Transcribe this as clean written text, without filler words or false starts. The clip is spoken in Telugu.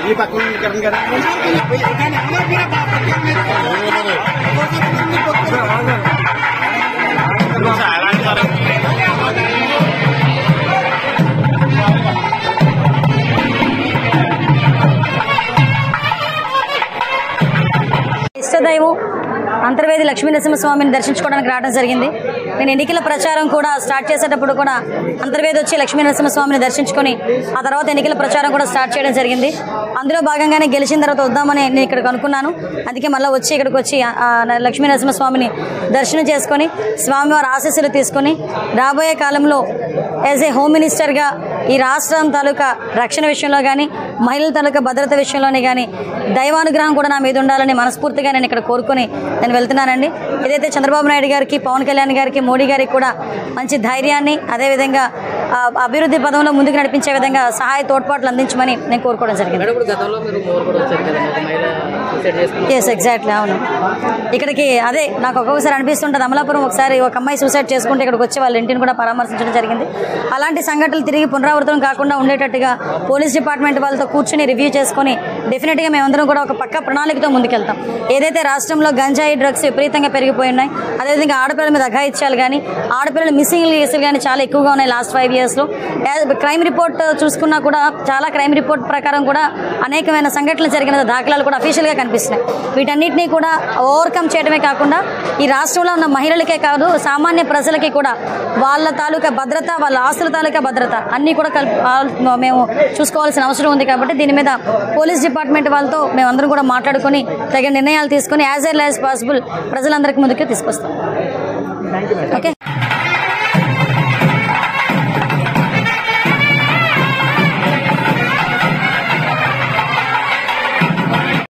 ये पकड़ कर ఇష్టదైవం అంతర్వేది లక్ష్మీ నరసింహస్వామిని దర్శించుకోవడానికి రావడం జరిగింది. నేను ఎన్నికల ప్రచారం కూడా స్టార్ట్ చేసేటప్పుడు కూడా అంతర్వేది వచ్చి లక్ష్మీ నరసింహస్వామిని దర్శించుకొని ఆ తర్వాత ఎన్నికల ప్రచారం కూడా స్టార్ట్ చేయడం జరిగింది. అందులో భాగంగానే గెలిచిన తర్వాత వద్దామని నేను ఇక్కడికి అనుకున్నాను. అందుకే మళ్ళీ ఇక్కడికి వచ్చి లక్ష్మీ నరసింహస్వామిని దర్శనం చేసుకొని స్వామివారి ఆశీస్సులు తీసుకొని రాబోయే కాలంలో యాజ్ ఏ హోమ్ మినిస్టర్గా ఈ రాష్ట్రం తాలూకా రక్షణ విషయంలో కానీ మహిళల తాలూకా భద్రత విషయంలోనే కానీ దైవానుగ్రహం కూడా నా మీద ఉండాలని మనస్ఫూర్తిగా నేను ఇక్కడ కోరుకొని నేను వెళ్తున్నానండి. ఏదైతే చంద్రబాబు నాయుడు గారికి, పవన్ కళ్యాణ్ గారికి, మోడీ గారికి కూడా మంచి ధైర్యాన్ని, అదేవిధంగా అభివృద్ధి పదంలో ముందుకు నడిపించే విధంగా సహాయ తోడ్పాట్లు అందించమని నేను కోరుకోవడం జరిగింది. ఎగ్జాక్ట్లీ, అవును. ఇక్కడికి అదే నాకు ఒక్కొక్కసారి అనిపిస్తుంటుంది, అమలాపురం ఒకసారి ఒక అమ్మాయి సూసైడ్ చేసుకుంటే ఇక్కడికి వచ్చి వాళ్ళ ఇంటిని కూడా పరామర్శించడం జరిగింది. అలాంటి సంఘటనలు తిరిగి పునరావృతం కాకుండా ఉండేటట్టుగా పోలీస్ డిపార్ట్మెంట్ వాళ్ళతో కూర్చుని రివ్యూ చేసుకొని డెఫినెట్గా మేమందరం కూడా ఒక పక్క ప్రణాళికతో ముందుకెళ్తాం. ఏదైతే రాష్ట్రంలో గంజాయి డ్రగ్స్ విపరీతంగా పెరిగిపోయి ఉన్నాయి, అదేవిధంగా ఆడపిల్లల మీద అఘాయిత్యాలు కానీ ఆడపిల్లల మిస్సింగ్ కేసులు కానీ చాలా ఎక్కువగా ఉన్నాయి లాస్ట్ 5 yearsలో. క్రైమ్ రిపోర్ట్ చూసుకున్నా కూడా చాలా క్రైమ్ రిపోర్ట్ ప్రకారం కూడా అనేకమైన సంఘటనలు జరిగిన దాఖలాలు కూడా అఫీషియల్గా కనిపిస్తున్నాయి. వీటన్నిటినీ కూడా ఓవర్కమ్ చేయడమే కాకుండా ఈ రాష్ట్రంలో ఉన్న మహిళలకే కాదు సామాన్య ప్రజలకి కూడా వాళ్ళ తాలూకా భద్రత, వాళ్ళ ఆస్తుల తాలూకా భద్రత అన్నీ కూడా మేము చూసుకోవాల్సిన అవసరం ఉంది. కాబట్టి దీని మీద పోలీస్ డిపార్ట్మెంట్ వాళ్ళతో మేమందరం కూడా మాట్లాడుకొని తగిన నిర్ణయాలు తీసుకొని యాజ్ ఎర్లీ యాజ్ పాసిబుల్ ప్రజలందరికీ ముందుకు తీసుకొస్తాం. ఓకే.